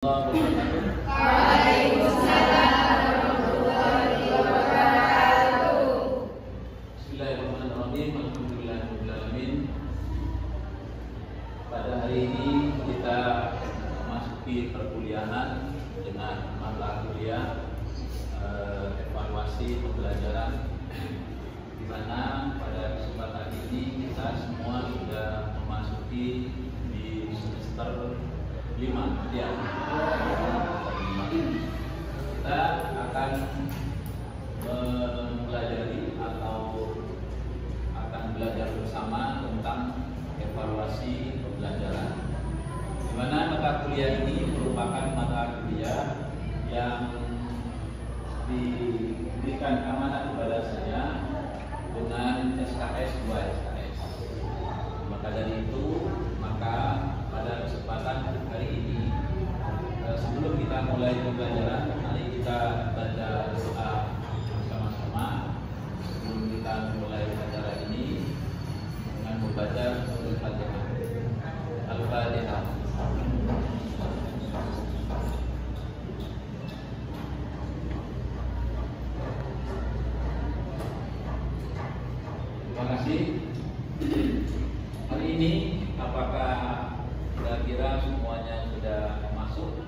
Waalaikumsalam warahmatullahi wabarakatuh. Bismillahirrahmanirrahim. Alhamdulillahirabbil alamin. Pada hari ini kita memasuki perkuliahan dengan mata kuliah evaluasi pembelajaran, di mana pada kesempatan ini kita semua sudah memasuki di semester 5 ya. Kita akan mempelajari atau akan belajar bersama tentang evaluasi pembelajaran, di mana mata kuliah ini merupakan mata kuliah yang diberikan amanah kepada saya dengan SKS 2 SKS. Maka dari itu, pada kesempatan hari ini, sebelum kita mulai pembelajaran, mari kita baca doa bersama-sama sebelum kita mulai acara ini dengan membaca surah Al-Fatihah. Al-Fatihah. Terima kasih. Hari ini apakah kira-kira semuanya sudah masuk?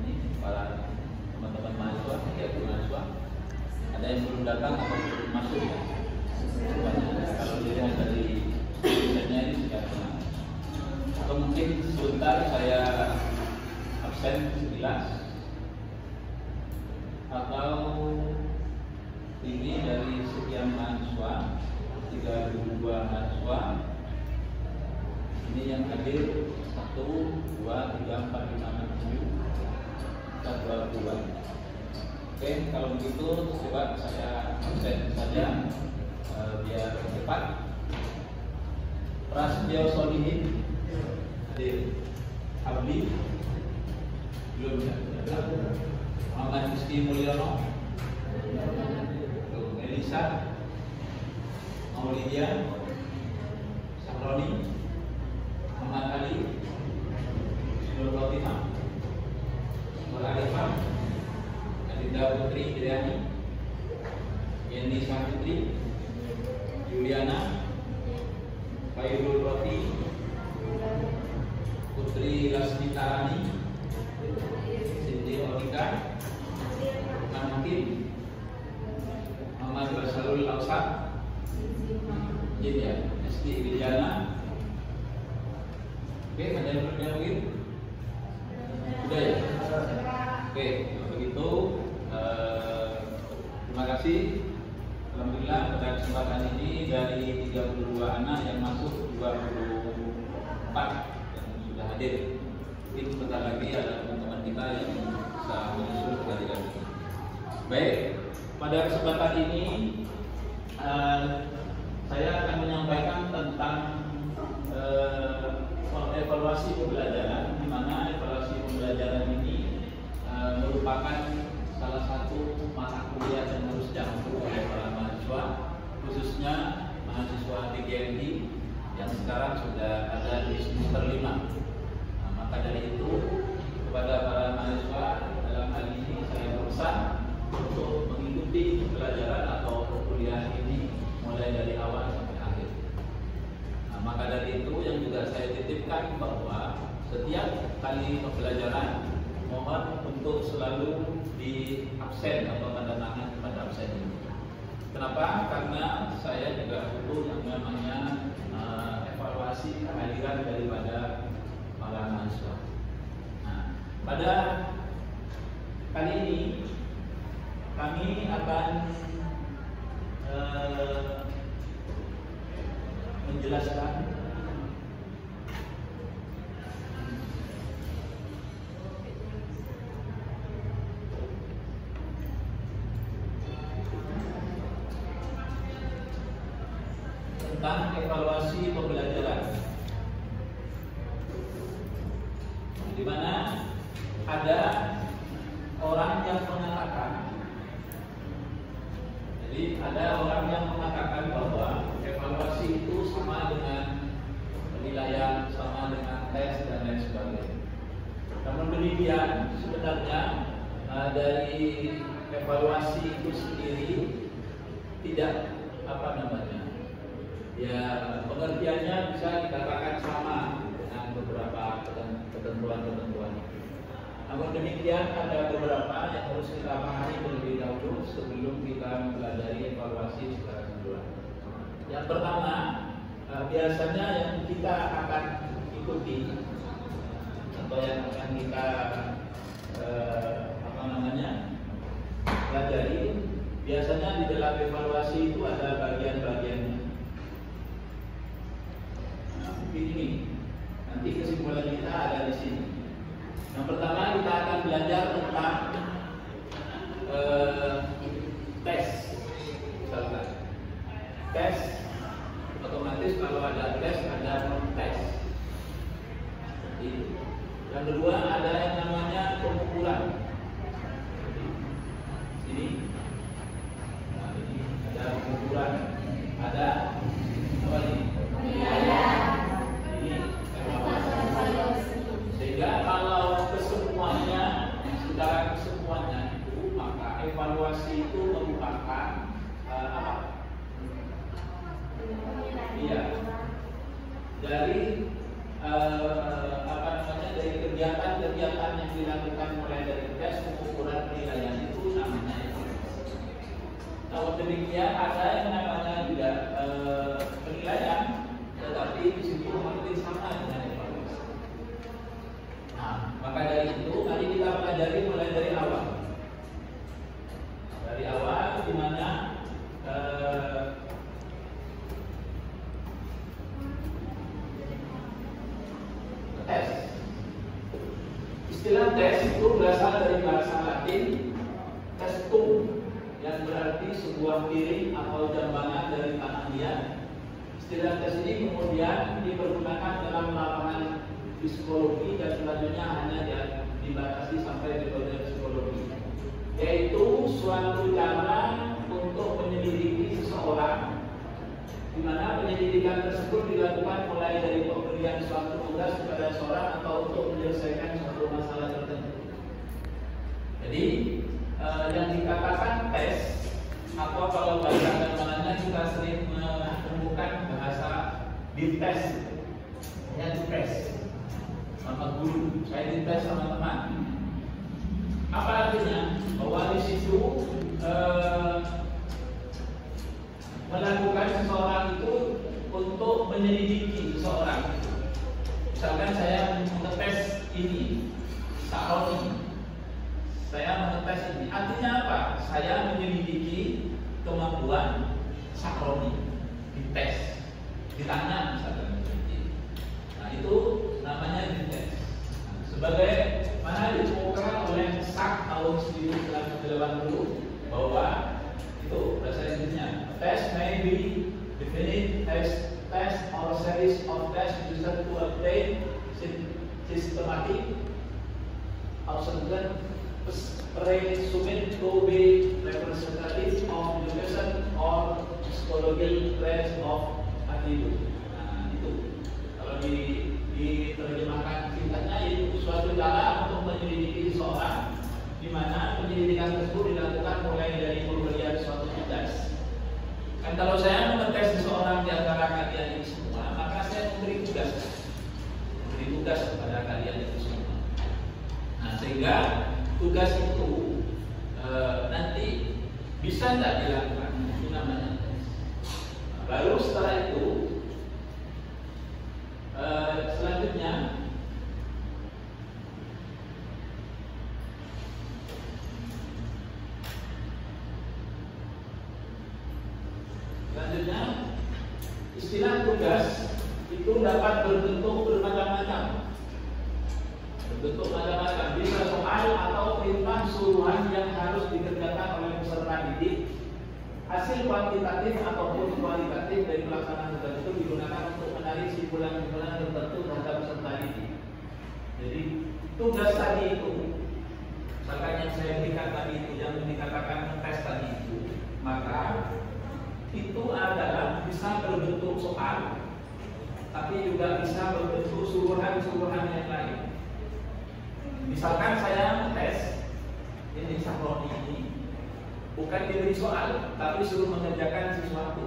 Ini para teman-teman mahasiswa, mahasiswa, ada yang belum datang atau belum masuk ya? Kalau dilihat dari dosennya ini sudah tenang. Atau mungkin sebentar saya absen sekilas, atau ini dari sekian mahasiswa, 32 mahasiswa, ini yang hadir 1, 2, 3, 4, 5, 6, 7, 22. Oke, kalau begitu coba saya absen saja biar cepat. Prasetyo Solihin hadir. Abdi belum ya? Muhammad Gusti Mulyono, Elisa, Maulidia, Sahroni, Muhammad Ali, Nur Fatimah, Nur Arifah, Adinda Putri Hidayani, Yeni Safitri, Juliana, Khairul Roti, Putri Lasmitarani, Siti Olika, Hakim, Muhammad Rasulul Awsat, Esti Widiana. Oke, ada yang bertanya mungkin? Sudah ya? Oke, kalau begitu terima kasih. Alhamdulillah pada kesempatan ini dari 32 anak yang masuk 24 yang sudah hadir. Mungkin sebentar lagi ada teman-teman kita yang bisa menyusul kehadiran ini. Baik, pada kesempatan ini saya akan menyampaikan tentang evaluasi pembelajaran, di mana evaluasi pembelajaran ini merupakan salah satu mata kuliah yang harus diampu oleh para mahasiswa, khususnya mahasiswa PGMI yang sekarang sudah ada di semester 5. Nah, maka dari itu kepada para mahasiswa dalam hal ini saya berusaha untuk mengikuti pembelajaran atau perkuliahan ini mulai dari awal sampai akhir. Nah, maka dari itu yang juga saya titipkan bahwa setiap kali pembelajaran mohon untuk selalu di absen atau tanda tangan pada absen ini. Kenapa? Karena saya juga butuh yang namanya evaluasi kehadiran daripada para mahasiswa. Nah, pada kali ini kami akan menjelaskan tentang evaluasi pembelajaran, di mana ada orang yang mengatakan, bahwa evaluasi itu sama dengan penilaian, sama dengan tes dan lain sebagainya. Namun demikian sebenarnya dari evaluasi itu sendiri tidak ya pengertiannya bisa dikatakan sama dengan beberapa ketentuan-ketentuan. Namun demikian ada beberapa yang harus kita pahami terlebih dahulu sebelum kita mempelajari evaluasi secara keseluruhan. Yang pertama, biasanya yang kita akan ikuti atau yang akan kita pelajari, biasanya di dalam evaluasi itu ada bagian-bagiannya. Ini nanti kesimpulan kita ada di sini. Yang pertama kita akan belajar tentang tes, misalkan tes otomatis kalau ada tes ada non tes. Yang kedua ada yang namanya pengukuran. Ini ada pengukuran, ada apa ini? Sehingga kalau kesemuanya, secara kesemuanya itu, maka evaluasi itu merupakan apa? Iya, dari dari kegiatan-kegiatan yang dilakukan mulai dari tes, pengukuran, penilaian itu namanya evaluasi. Kalau demikian ada yang namanya juga penilaian, tetapi di sini mungkin sama dengan evaluasi. Nah, maka dari itu mari kita pelajari mulai dari awal. Dari awal di mana tes. Istilah tes itu berasal dari bahasa Latin testum, yang berarti sebuah piring atau jambangan dari tanah liat. Istilah tes ini kemudian dipergunakan dalam lapangan psikologi dan selanjutnya hanya dibatasi sampai di bagian psikologi, yaitu suatu cara untuk menyelidiki seseorang, di mana penyelidikan tersebut dilakukan mulai dari pemberian suatu tugas kepada seseorang atau untuk menyelesaikan suatu masalah tertentu. Jadi yang dikatakan tes, atau kalau bahasa agamanya kita sering menemukan bahasa dites, ya dites sama guru, saya dites sama teman. Apa artinya? Bahwa di situ melakukan seseorang itu untuk menyelidiki seseorang. Misalkan saya mengetes ini, Sahroni, saya mengetes ini. Artinya apa? Saya menyelidiki kemampuan Sahroni, dites, ditanya misalkan. Nah itu namanya dites. Nah, sebagai mana ditemukan oleh SAK tahun 1980 bahwa itu bahasa Inggrisnya, test may be defined as test or series of tests used to obtain systematic observation presumed to be representative of education or psychological traits of attitude. Nah itu kalau diterjemahkan singkatnya itu suatu cara untuk menyelidiki seseorang, di mana penyelidikan tersebut dilakukan mulai dari pemberian suatu tugas. Kan kalau saya mengetes seseorang di antara kalian ini semua, maka saya memberi tugas kepada kalian itu semua. Nah sehingga tugas itu nanti bisa tidak dilakukan, itu namanya tes. Nah, baru setelah itu selanjutnya istilah tugas itu dapat berbentuk bermacam-macam. Bisa soal atau perintah suruhan yang harus dikerjakan oleh peserta didik. Hasil kuantitatif ataupun kualitatif dari pelaksanaan tugas itu digunakan untuk menarik simpulan-simpulan tertentu terhadap peserta didik. Jadi tugas tadi itu, misalkan yang saya berikan tadi itu, yang dikatakan tes tadi itu, maka itu adalah bisa berbentuk soal, tapi juga bisa berbentuk suruhan-suruhan yang lain. bukan diberi soal, tapi suruh mengerjakan sesuatu.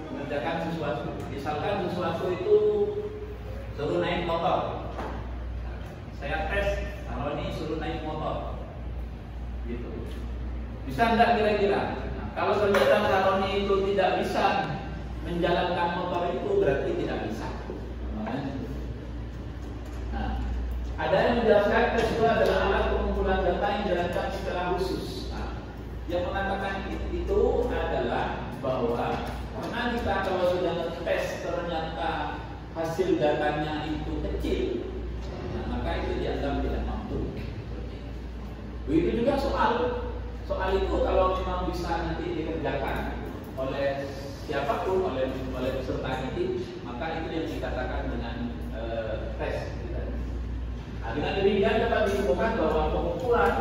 Mengerjakan sesuatu. Misalkan sesuatu itu suruh naik motor. Saya tes, kalau ini suruh naik motor. Gitu. Bisa enggak kira-kira? Nah, kalau ternyata Saroni itu tidak bisa menjalankan motor itu, berarti tidak bisa. Nah, ada yang menjelaskan tes itu adalah alat pengumpulan data yang dijalankan secara khusus. Nah, yang mengatakan itu adalah bahwa karena kita kalau sudah tes ternyata hasil datanya itu kecil, nah, maka itu dianggap tidak mampu. Begitu juga soal itu kalau memang bisa nanti dikerjakan oleh siapapun, oleh peserta didik, maka itu yang dikatakan dengan tes. Nah, dengan demikian dapat ditemukan bahwa pengumpulan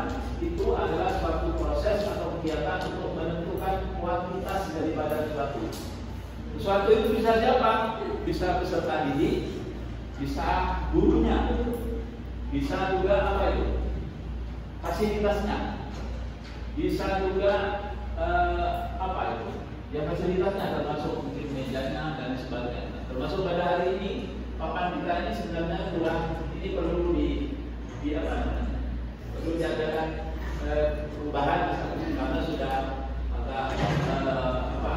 itu adalah suatu proses atau kegiatan untuk menentukan kuantitas daripada sesuatu itu bisa siapa? Bisa peserta didik, bisa gurunya, bisa juga apa itu? Fasilitasnya, bisa juga apa itu? Ya fasilitasnya termasuk mungkin mejanya dan sebagainya. Termasuk pada hari ini papan kita ini sebenarnya kurang, ini perlu di apa namanya? Perlu diadakan perubahan karena sudah agak apa?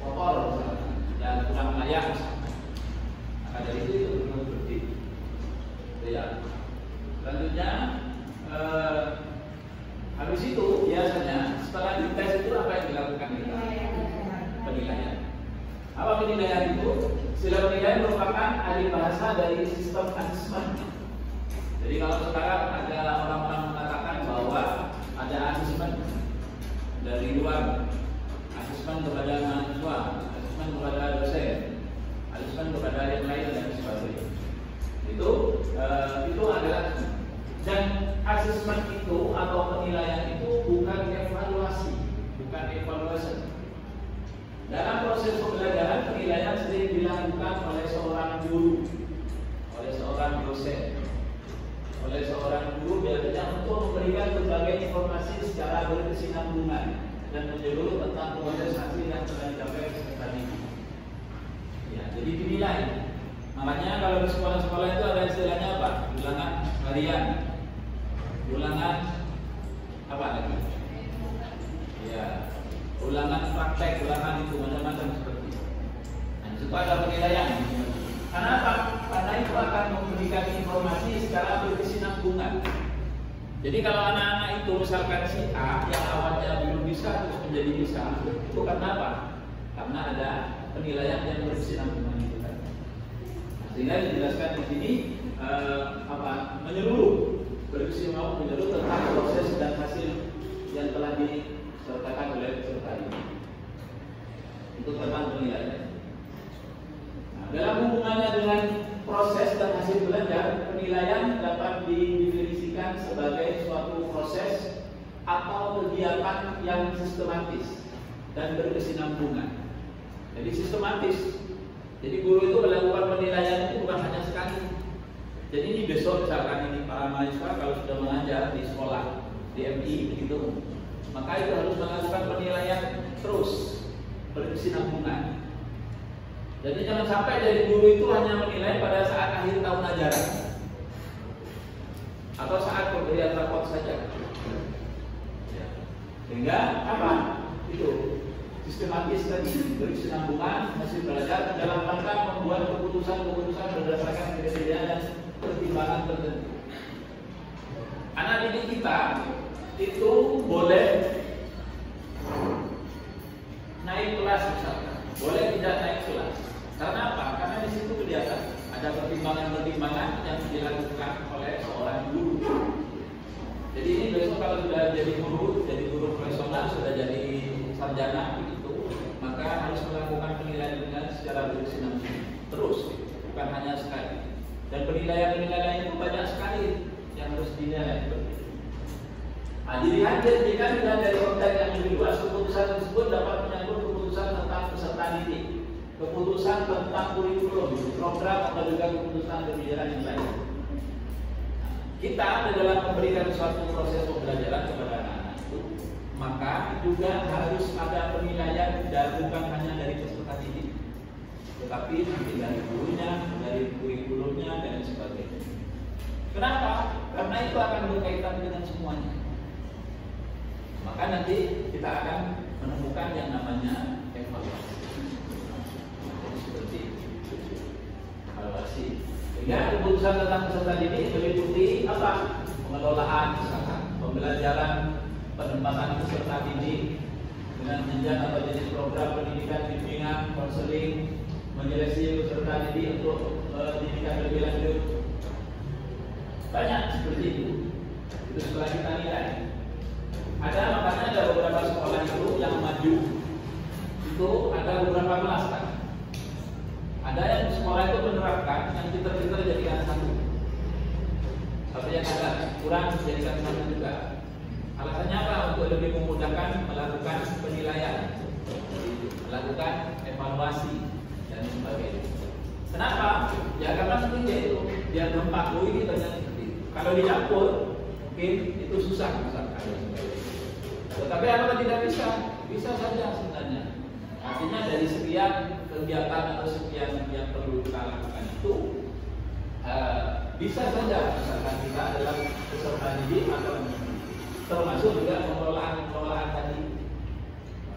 Kotor dan kurang layak. Maka dari itu perlu seperti itu. Ya. Selanjutnya habis itu biasanya setelah dites itu apa yang dilakukan kita? Penilaian. Apa penilaian itu? Istilah penilaian merupakan alih bahasa dari sistem asesmen. Jadi kalau sekarang ada orang-orang mengatakan bahwa ada asesmen dari luar, asesmen kepada mahasiswa, asesmen kepada dosen, asesmen kepada yang lain dan sebagainya. Itu adalah, dan asesmen itu atau penilaian itu bukan evaluasi, bukan evaluasi. Dalam proses pembelajaran, penilaian sering dilakukan oleh seorang guru, oleh seorang dosen, oleh seorang guru biasanya untuk memberikan berbagai informasi secara berkesinambungan dan menyeluruh tentang proses hasil yang telah dicapai peserta didik. Ya, jadi dinilai. Makanya kalau di sekolah-sekolah itu ada istilahnya apa? Ulangan harian, ulangan apa lagi? Ya, ulangan praktek, ulangan itu macam-macam seperti itu. Nah, itu ada penilaian. Karena apa? Karena itu akan memberikan informasi secara berkesinambungan. Jadi kalau anak-anak itu misalkan si A yang awalnya belum bisa terus menjadi bisa, itu karena apa? Karena ada penilaian yang berkesinambungan itu kan. Sehingga dijelaskan di sini menyeluruh, berkesinambungan menyeluruh tentang proses dan hasil yang telah disertakan oleh peserta ini. Itu tentang penilaian. Nah, dalam hubungannya dengan proses dan hasil belajar, penilaian dapat didefinisikan sebagai suatu proses atau kegiatan yang sistematis dan berkesinambungan. Jadi sistematis. Jadi guru itu melakukan penilaian itu bukan hanya sekali. Jadi ini besok misalkan ini para mahasiswa kalau sudah mengajar di sekolah di MI begitu, maka itu harus melakukan penilaian terus berkesinambungan. Jadi jangan sampai dari guru itu hanya menilai pada saat akhir tahun ajaran atau saat pemberian rapot saja. Sehingga apa? Itu sistematis tadi berkesinambungan hasil belajar dalam rangka membuat keputusan-keputusan berdasarkan kriteria dan pertimbangan tertentu. Anak didik kita itu boleh naik kelas misalkan, boleh tidak naik kelas. Karena apa? Karena di situ kelihatan ada pertimbangan-pertimbangan yang dilakukan oleh seorang guru. Jadi ini besok kalau sudah jadi guru profesional, sudah jadi sarjana begitu, maka harus melakukan penilaian secara berkesinambungan terus, bukan hanya sekali. Dan penilaian itu banyak sekali yang harus dinilai. Nah, jadi jika tidak dari konteks yang lebih luas, keputusan tersebut dapat menyangkut keputusan tentang peserta didik, keputusan tentang kurikulum, program, atau juga keputusan kebijakan yang lain. Kita dalam memberikan suatu proses pembelajaran kepada anak-anak, itu, maka juga harus ada penilaian dan bukan hanya dari peserta didik, tetapi nanti dari gurunya, dari kurikulumnya dan sebagainya. Kenapa? Karena itu akan berkaitan dengan semuanya. Maka nanti kita akan menemukan yang namanya evaluasi. Seperti evaluasi. Sehingga keputusan tentang peserta didik meliputi apa? Pengelolaan, misalkan pembelajaran, penempatan peserta didik dengan jenjang atau jenis program pendidikan, bimbingan, konseling, menyeleksi peserta didik untuk pendidikan lebih lanjut. Banyak seperti itu. Itu setelah kita nilai. Makanya ada beberapa sekolah itu yang maju itu ada beberapa kelas kan. Ada yang sekolah itu menerapkan yang pinter-pinter jadikan satu, tapi yang agak kurang jadikan satu juga. Alasannya apa? Untuk lebih memudahkan melakukan penilaian, melakukan evaluasi dan sebagainya. Kenapa? Ya karena seperti itu. Biar gampang. Ini ternyata seperti itu. Kalau dicampur mungkin itu susah misalkan. Tetapi apakah tidak bisa? Bisa saja sebenarnya. Artinya dari sekian kegiatan atau sekian yang perlu kita lakukan itu bisa saja misalkan kita adalah peserta didik atau termasuk juga pengelolaan tadi,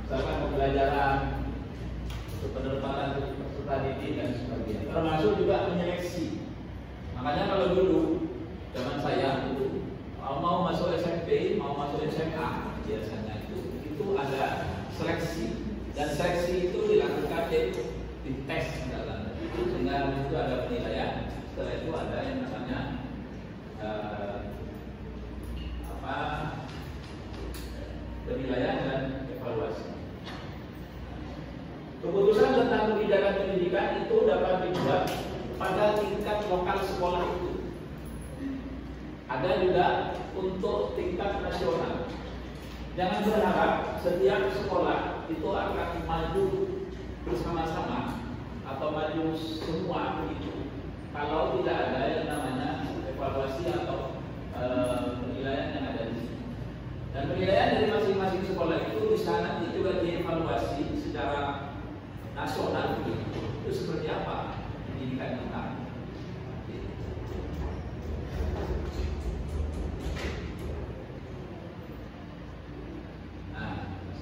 misalkan pembelajaran, penerapan peserta didik dan sebagainya. Termasuk juga menyeleksi. Makanya kalau dulu zaman saya itu mau masuk SMP, mau masuk SMA biasanya itu ada seleksi. Dan seleksi itu dilakukan di tes dalam itu, sehingga itu ada penilaian. Setelah itu ada yang namanya penilaian dan evaluasi. Keputusan tentang kebijakan pendidikan itu dapat dibuat pada tingkat lokal sekolah itu. Ada juga untuk tingkat nasional. Jangan berharap setiap sekolah itu akan maju bersama-sama atau maju semua begitu. Kalau tidak ada yang namanya evaluasi atau penilaian yang ada di sini. Dan penilaian dari masing-masing sekolah itu bisa nanti juga dievaluasi secara nasional begitu. Itu seperti apa pendidikan kita.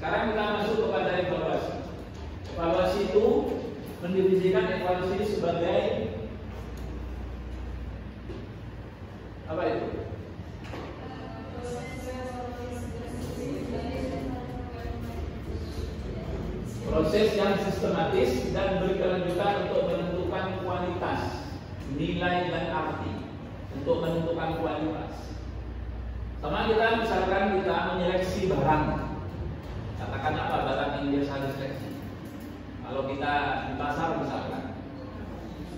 Sekarang kita masuk kepada evaluasi. Evaluasi itu mendefinisikan evaluasi sebagai apa itu? Proses yang sistematis dan berkelanjutan untuk menentukan kualitas, nilai dan arti, untuk menentukan kualitas. Sama kita misalkan kita menyeleksi barang. Katakan apa barang yang biasa diseleksi? Kalau kita di pasar misalkan,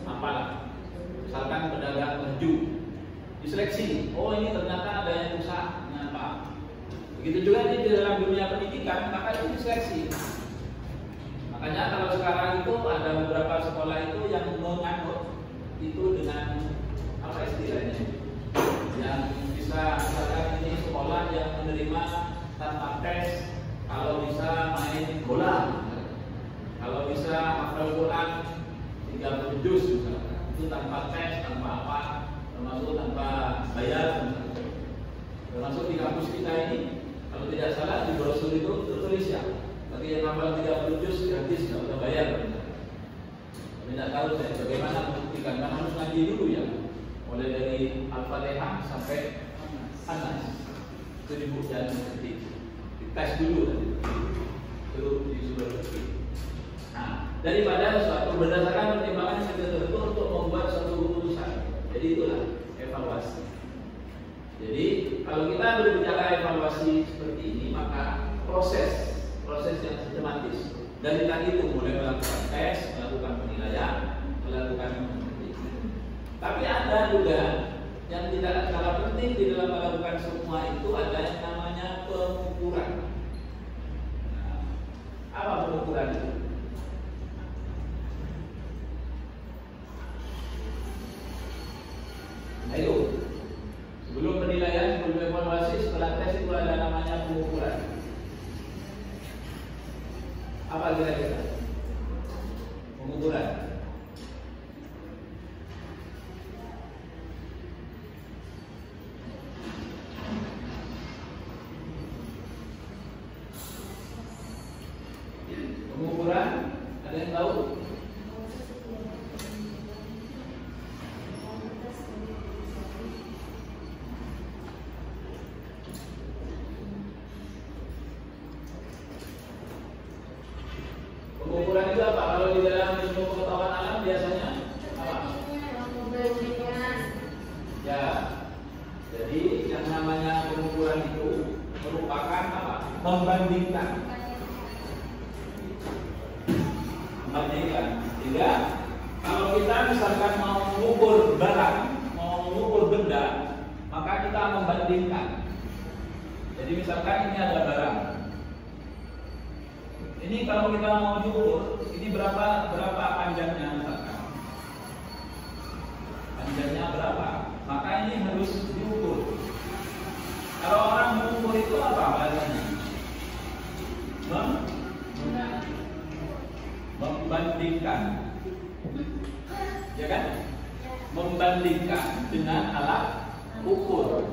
apalah? Misalkan pedagang baju, diseleksi. Oh ini ternyata ada yang rusak, apa? Begitu juga di dalam dunia pendidikan, maka itu diseleksi. Makanya kalau sekarang itu ada beberapa sekolah itu yang menganut itu dengan apa istilahnya? Yang bisa misalkan ini sekolah yang menerima tanpa tes. Kalau bisa main bola, kalau bisa hafal Quran 30 juz misalkan, itu tanpa tes, tanpa apa, termasuk tanpa bayar misalkan. Termasuk di kampus kita ini, kalau tidak salah di brosur itu tertulis ya, bagi yang hafal 30 juz gratis, tidak usah bayar misalkan. Tapi tidak tahu saya bagaimana membuktikan, karena harus ngaji dulu ya, mulai dari Al-Fatihah sampai Anas, itu dibuktikan seperti itu. Tes dulu itu disuruh lebih. Nah, daripada suatu berdasarkan pertimbangan yang tertentu untuk membuat suatu keputusan. Jadi itulah evaluasi. Jadi kalau kita berbicara evaluasi seperti ini, maka proses yang sistematis dari tadi itu mulai melakukan tes, melakukan penilaian, melakukan seperti itu. Tapi ada juga yang tidak kalah penting di dalam melakukan semua itu, ada yang namanya pengukuran. Nah, apa pengukuran itu? Ayo, sebelum penilaian, sebelum evaluasi, setelah tes itu ada namanya pengukuran. kira-kira? Pengukuran. Pengukuran, ada yang tahu? Pengukuran itu apa? Kalau di dalam ilmu pengetahuan alam biasanya apa? Ya, jadi yang namanya pengukuran itu merupakan apa? Membandingkan. Sehingga kalau kita misalkan mau mengukur barang, mau mengukur benda, maka kita membandingkan. Jadi misalkan ini ada barang. Ini kalau kita mau diukur, ini berapa panjangnya misalkan. Panjangnya berapa? Maka ini harus diukur. Kalau orang mengukur itu apa bahasanya? Membandingkan, ya kan? Membandingkan dengan alat ukur.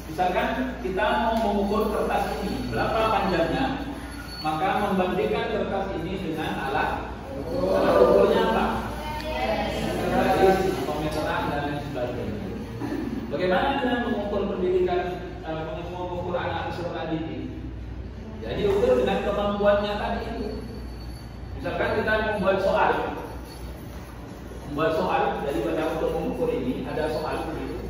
Misalkan kita mau mengukur kertas ini, berapa panjangnya? Maka membandingkan kertas ini dengan alat ukurnya apa? Garis, atau meteran dan lain sebagainya. Bagaimana dengan mengukur pendidikan, mengukur anak peserta didik? Jadi ukur dengan kemampuannya tadi itu. Misalkan kita membuat soal daripada untuk mengukur ini ada soal begitu.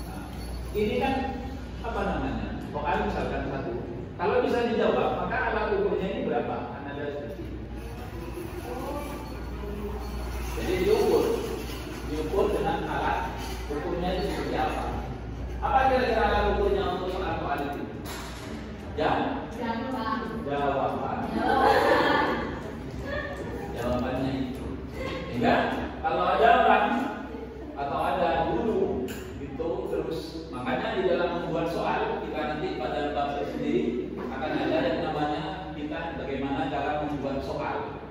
Nah, ini kan apa namanya? Soal misalkan satu. Kalau bisa dijawab, maka alat ukurnya ini berapa? Kan ada seperti itu. Jadi diukur dengan alat ukurnya itu seperti apa? Apa kira-kira alat ukurnya untuk soal itu? Jawabannya itu. Sehingga kalau ada orang atau ada guru itu terus, makanya di dalam membuat soal kita nanti pada bab sendiri akan ada yang namanya kita bagaimana cara membuat soal.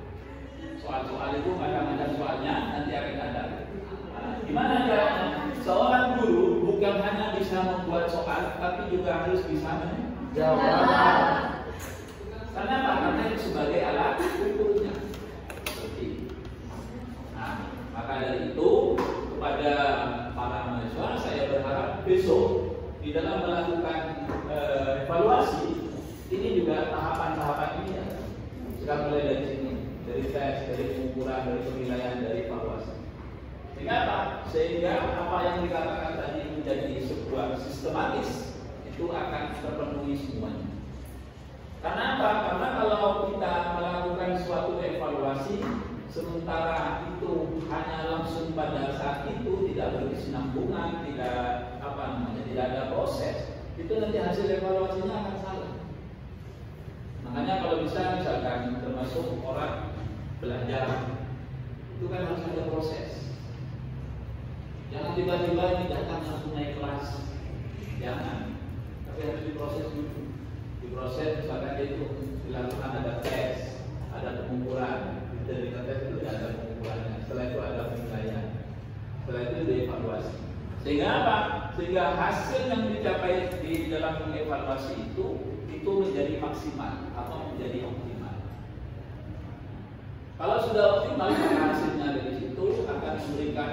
Soal-soal itu macam-macam soalnya nanti akan ada. Nah, gimana caranya? Seorang guru bukan hanya bisa membuat soal, tapi juga harus bisa menjawab. Karena apa? Karena itu sebagai alat ukurnya. Seperti itu. Nah, maka dari itu kepada para mahasiswa saya berharap besok di dalam melakukan evaluasi ini juga tahapan-tahapan ini ya. Sudah mulai dari sini, dari tes, dari pengukuran, dari penilaian, dari evaluasi. Sehingga apa? Sehingga apa yang dikatakan tadi menjadi sebuah sistematis itu akan terpenuhi semuanya. Karena apa? Karena kalau kita melakukan suatu evaluasi sementara itu hanya langsung pada saat itu tidak berkesinambungan, tidak ada proses, itu nanti hasil evaluasinya akan salah. Makanya kalau bisa misalkan termasuk orang belajar itu kan harus ada proses. Jangan tiba-tiba ini datang langsung naik kelas, jangan. Tapi harus diproses dulu. Diproses misalkan itu dilakukan ada tes, ada pengukuran. Dari tes itu ada pengukurannya. Setelah itu ada penilaian. Setelah itu dievaluasi. Sehingga apa? Sehingga hasil yang dicapai di dalam mengevaluasi itu menjadi maksimal atau menjadi optimal. Kalau sudah optimal, maka hasilnya dari situ akan memberikan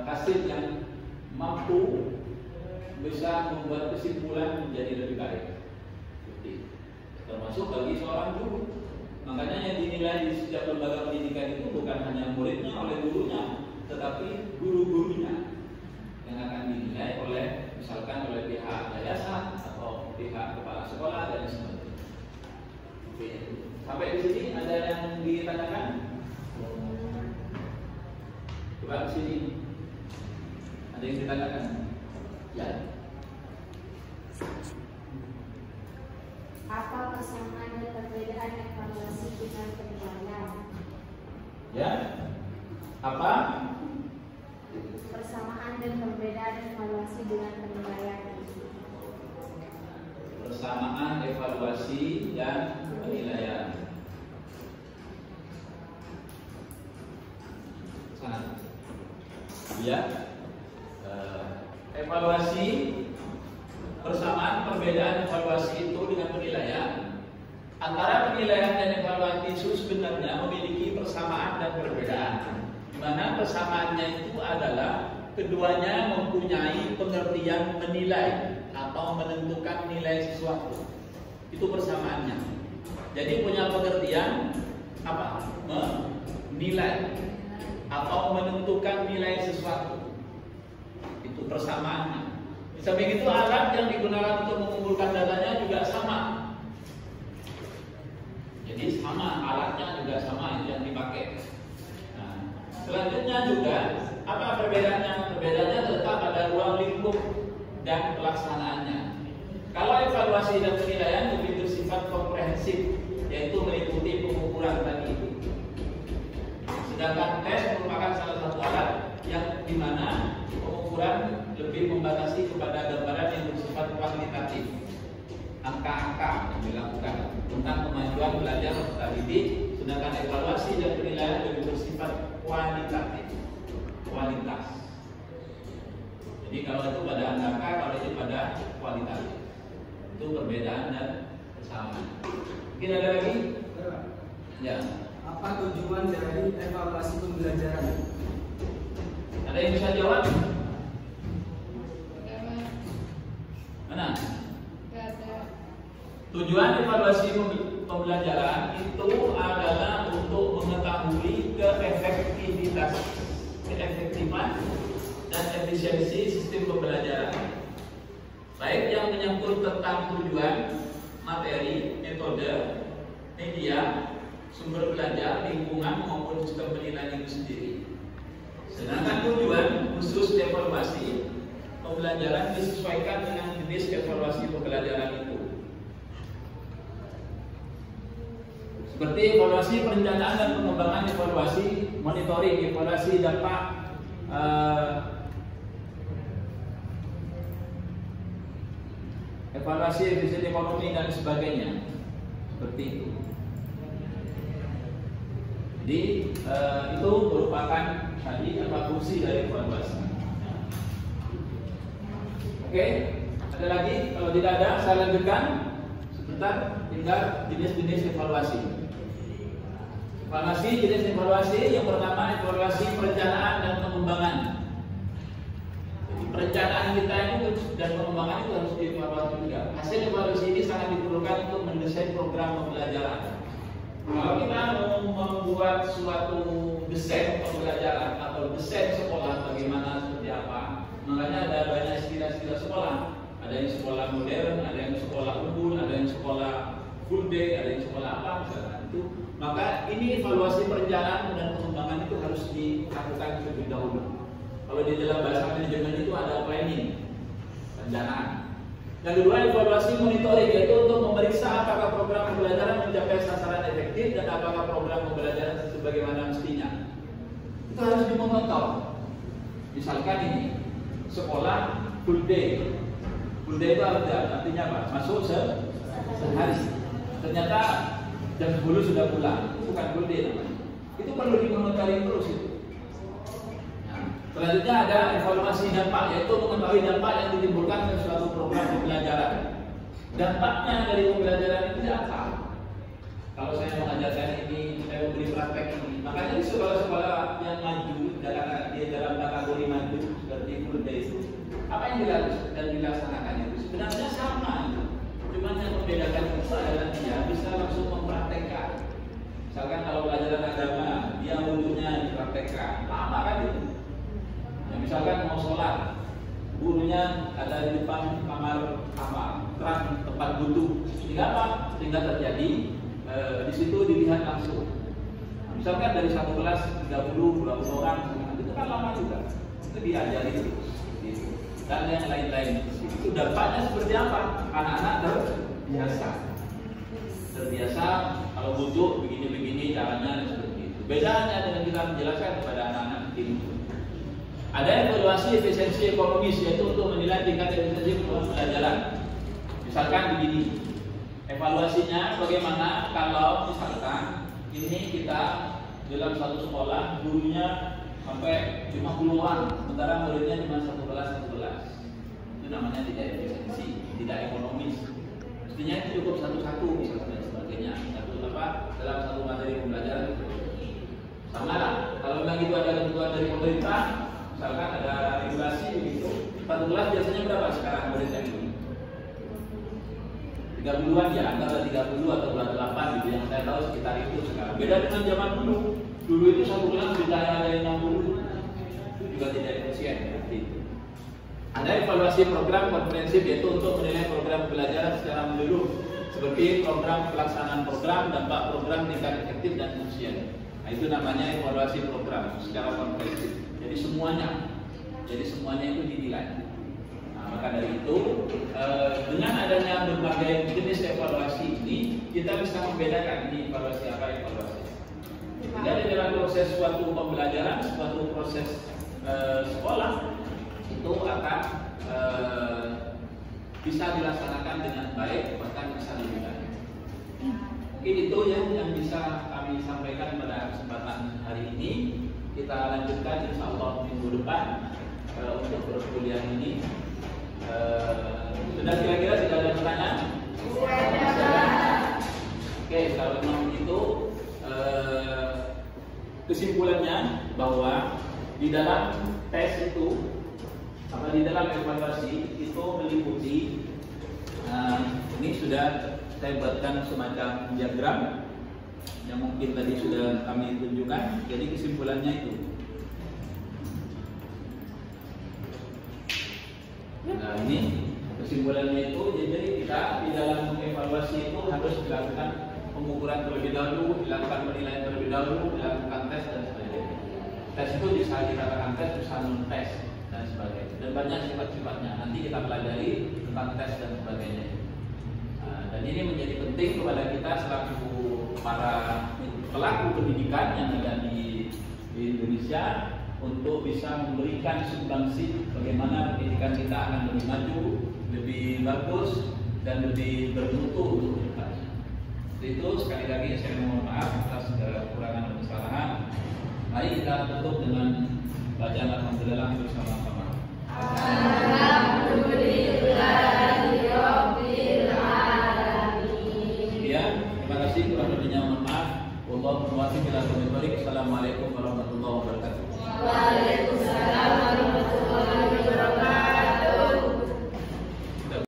hasil yang mampu bisa membuat kesimpulan menjadi lebih baik. Termasuk bagi seorang guru. Makanya yang dinilai di setiap lembaga pendidikan itu bukan hanya muridnya oleh gurunya, tetapi guru-gurunya yang akan dinilai oleh misalkan oleh pihak yayasan atau pihak kepala sekolah dan sebagainya. Oke. Sampai di sini ada yang ditanyakan? Coba di sini. Ada yang ditanyakan? Ya. Apa kesamaan dan perbedaan evaluasi dengan penilaian? Ya. Apa? Persamaan dan perbedaan evaluasi dengan penilaian. Persamaan evaluasi dan penilaian. ya. Evaluasi persamaan perbedaan evaluasi itu dengan penilaian. Antara penilaian dan evaluasi itu sebenarnya memiliki persamaan dan perbedaan. Di mana persamaannya itu adalah keduanya mempunyai pengertian menilai atau menentukan nilai sesuatu. Itu persamaannya. Jadi punya pengertian apa? Menilai atau menentukan nilai sesuatu. Itu persamaannya. Samping itu alat yang digunakan untuk mengumpulkan datanya juga sama. Jadi sama, alatnya juga sama, itu yang dipakai. Nah, selanjutnya juga apa perbedaannya? Perbedaannya terletak pada ruang lingkup dan pelaksanaannya. Kalau evaluasi dan penilaian lebih bersifat komprehensif, yaitu meliputi pengukuran tadi itu. Sedangkan tes merupakan salah satu alat yang dimana pengukuran lebih membatasi kepada gambaran yang bersifat kuantitatif, angka-angka yang dilakukan tentang kemajuan belajar peserta didik, sedangkan evaluasi dan penilaian lebih bersifat kualitatif, kualitas. Jadi kalau itu pada angka, kalau itu pada kualitatif. Itu perbedaan dan persamaan. Mungkin ada lagi? Ya. Apa tujuan dari evaluasi pembelajaran? Ada yang bisa jawab? Mana? Tujuan evaluasi pembelajaran itu adalah untuk mengetahui keefektifan dan efisiensi sistem pembelajaran, baik yang menyangkut tentang tujuan, materi, metode, media, sumber belajar, lingkungan maupun sistem penilaian itu sendiri. Sedangkan tujuan khusus evaluasi pembelajaran disesuaikan dengan jenis evaluasi pembelajaran itu. Seperti evaluasi perencanaan dan pengembangan, evaluasi monitoring, evaluasi dampak evaluasi efisiensi ekonomi dan sebagainya. Seperti itu. Jadi itu merupakan tadi apa fungsi dari evaluasi. Oke, ada lagi? Kalau tidak ada, saya lanjutkan sebentar. Tinggal jenis-jenis evaluasi. Evaluasi jenis evaluasi yang pertama evaluasi perencanaan dan pengembangan. Jadi perencanaan kita itu dan pengembangan itu harus dievaluasi juga. Hasil evaluasi ini sangat diperlukan untuk mendesain program pembelajaran. Kalau kita mau membuat suatu desain pembelajaran atau desain sekolah bagaimana seperti apa, makanya ada banyak istilah-istilah sekolah. Ada yang sekolah modern, ada yang sekolah unggul, ada yang sekolah full day, ada yang sekolah apa misalnya itu. Maka ini evaluasi perencanaan dan pengembangan itu harus dilakukan terlebih dahulu. Kalau di dalam bahasa manajemen itu ada planning, perencanaan. Yang kedua evaluasi monitoring, yaitu untuk memeriksa apakah program pembelajaran mencapai sasaran efektif dan apakah program pembelajaran sebagaimana mestinya. Itu harus dimonitor. Misalkan ini sekolah full day. Full day itu artinya apa? Masuk sehari. Ternyata jam 10 sudah pulang, bukan full day namanya. Itu perlu dimonitoring terus itu. Nah, selanjutnya ada evaluasi dampak, yaitu mengetahui dampak yang ditimbulkan dari suatu program pembelajaran. Dampaknya dari pembelajaran itu apa? Kalau saya mengajarkan ini, saya memberi praktek ini. Makanya di sekolah-sekolah yang maju dalam kategori maju seperti full day itu, apa yang dilakukan dan dilaksanakan itu sebenarnya sama. Cuma yang membedakan itu adalah dia bisa langsung mempraktekkan. Misalkan kalau pelajaran agama, dia wudhunya dipraktekkan, lama kan itu. Ya, misalkan mau sholat, gurunya ada di depan kamar terang tempat wudhu, sehingga apa? Sehingga terjadi di situ dilihat langsung. Nah, misalkan dari satu kelas 30-20 orang, itu kan lama juga. Itu diajari terus. Dan yang lain-lain. Itu dampaknya seperti apa? Anak-anak terbiasa kalau wudhu begini-begini caranya seperti itu. Bedanya dengan kita menjelaskan kepada anak-anak ini. Ada evaluasi efisiensi ekonomis, yaitu untuk menilai tingkat efisiensi pembelajaran. Misalkan begini, evaluasinya bagaimana kalau misalkan ini kita dalam satu sekolah gurunya sampai 50-an, sementara muridnya cuma 11. Itu namanya tidak efisiensi, tidak ekonomis. Mestinya itu cukup satu-satu misalnya dan sebagainya. Dalam satu materi pembelajaran itu. Sama lah, kalau memang itu ada kebutuhan dari pemerintah, misalkan ada regulasi begitu, satu kelas biasanya berapa sekarang muridnya itu? 30-an ya, antara 30 atau 28 gitu yang saya tahu sekitar itu sekarang. Beda dengan zaman dulu. Dulu itu satu kelas bisa ada 60, itu juga tidak efisien seperti itu. Ada evaluasi program komprehensif yaitu untuk menilai program pembelajaran secara menyeluruh seperti program pelaksanaan program, dampak program, tingkat efektif dan efisien. Nah, itu namanya evaluasi program secara komprehensif. Jadi semuanya itu dinilai. Nah, maka dari itu dengan adanya berbagai jenis evaluasi ini kita bisa membedakan ini evaluasi apa evaluasi. Jadi dalam proses suatu pembelajaran, suatu proses sekolah itu akan bisa dilaksanakan dengan baik, bahkan bisa lebih baik. Mungkin itu yang bisa kami sampaikan pada kesempatan hari ini. Kita lanjutkan insya Allah minggu depan untuk perkuliahan ini. Sudah kira-kira tidak ada pertanyaan? Oke, kalau memang begitu kesimpulannya bahwa di dalam tes itu atau di dalam evaluasi itu meliputi ini sudah saya buatkan semacam diagram yang mungkin tadi sudah kami tunjukkan. Jadi kesimpulannya itu. Nah ini kesimpulannya itu. Jadi kita di dalam evaluasi itu harus dilakukan pengukuran terlebih dahulu, dilakukan penilaian terlebih dahulu, dilakukan tes dan sebagainya. Tes itu bisa dikatakan tes, bisa non-tes dan sebagainya. Dan banyak sifat-sifatnya. Nanti kita pelajari tentang tes dan sebagainya. Dan ini menjadi penting kepada kita selaku para pelaku pendidikan yang ada di Indonesia untuk bisa memberikan sumbangsi bagaimana pendidikan kita akan lebih maju, lebih bagus dan lebih bermutu untuk kita. Itu sekali lagi saya mohon maaf atas segala kekurangan dan kesalahan. Mari kita tutup dengan bacaan alhamdulillah bersama-sama.